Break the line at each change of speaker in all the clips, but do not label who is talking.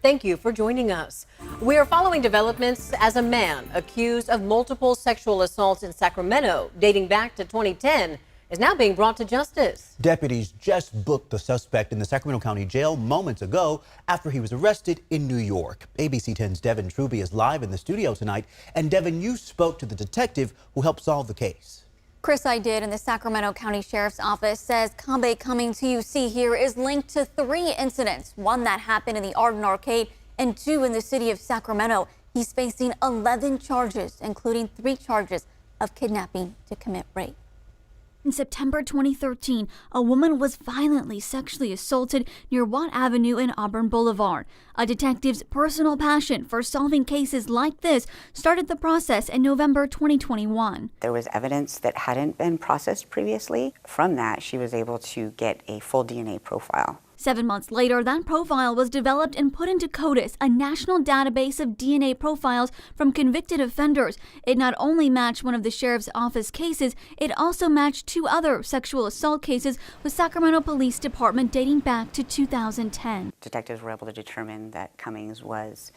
Thank you for joining us. We are following developments as a man accused of multiple sexual assaults in Sacramento dating back to 2010 is now being brought to justice.
Deputies just booked the suspect in the Sacramento County Jail moments ago after he was arrested in New York. ABC 10's Devin Truby is live in the studio tonight. And Devin, you spoke to the detective who helped solve the case.
Chris, I did, and the Sacramento County Sheriff's Office says Kabeh Cummings, who you see here, is linked to 3 incidents, one that happened in the Auburn arcade and 2 in the city of Sacramento. He's facing 11 charges, including 3 charges of kidnapping to commit rape.
In September 2013, a woman was violently sexually assaulted near Watt Avenue and Auburn Boulevard. A detective's personal passion for solving cases like this started the process in November 2021.
There was evidence that hadn't been processed previously. From that, she was able to get a full DNA profile.
7 months later, that profile was developed and put into CODIS, a national database of DNA profiles from convicted offenders. It not only matched one of the sheriff's office cases, it also matched 2 other sexual assault cases with Sacramento Police Department dating back to 2010.
Detectives were able to determine that Cummings was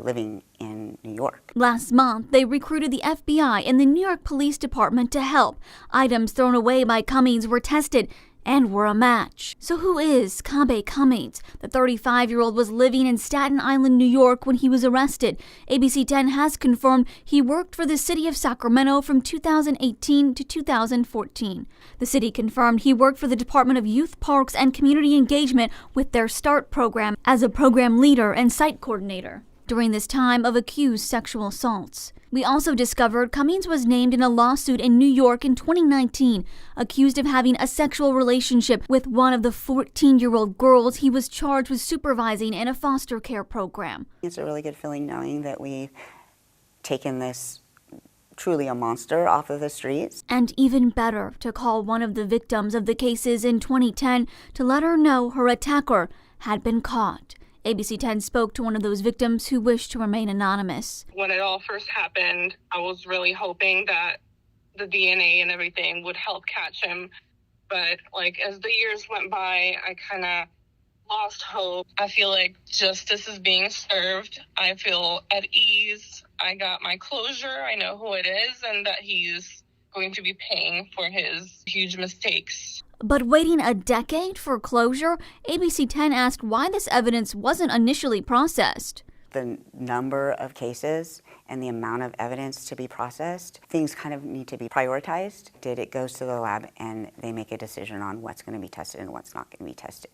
living in New York.
Last month, they recruited the FBI and the New York Police Department to help. Items thrown away by Cummings were tested and were a match. So who is Kabeh Cummings? The 35-year-old was living in Staten Island, New York when he was arrested. ABC 10 has confirmed he worked for the city of Sacramento from 2018 to 2014. The city confirmed he worked for the Department of Youth, Parks, and Community Engagement with their START program as a program leader and site coordinator during this time of accused sexual assaults. We also discovered Cummings was named in a lawsuit in New York in 2019, accused of having a sexual relationship with one of the 14-year-old girls he was charged with supervising in a foster care program.
It's a really good feeling knowing that we've taken this truly a monster off of the streets.
And even better, to call one of the victims of the cases in 2010 to let her know her attacker had been caught. ABC 10 spoke to one of those victims who wished to remain anonymous.
When it all first happened, I was really hoping that the DNA and everything would help catch him. But as the years went by, I kind of lost hope. I feel like justice is being served. I feel at ease. I got my closure. I know who it is and that he's going to be paying for his huge mistakes.
But waiting a decade for closure, ABC 10 asked why this evidence wasn't initially processed.
The number of cases and the amount of evidence to be processed, things kind of need to be prioritized. It goes to the lab and they make a decision on what's going to be tested and what's not going to be tested.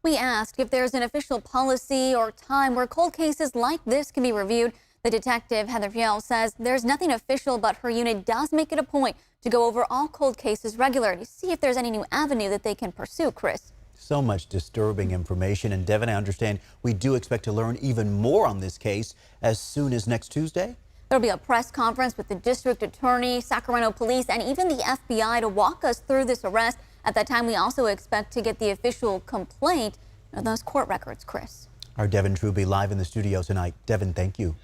We asked if there's an official policy or time where cold cases like this can be reviewed. The detective, Heather Fiel, says there's nothing official, but her unit does make it a point to go over all cold cases regularly to see if there's any new avenue that they can pursue, Chris.
So much disturbing information. And Devin, I understand we do expect to learn even more on this case as soon as next Tuesday.
There'll be a press conference with the district attorney, Sacramento police, and even the FBI to walk us through this arrest. At that time, we also expect to get the official complaint of those court records, Chris.
Our Devin Truby live in the studio tonight. Devin, thank you.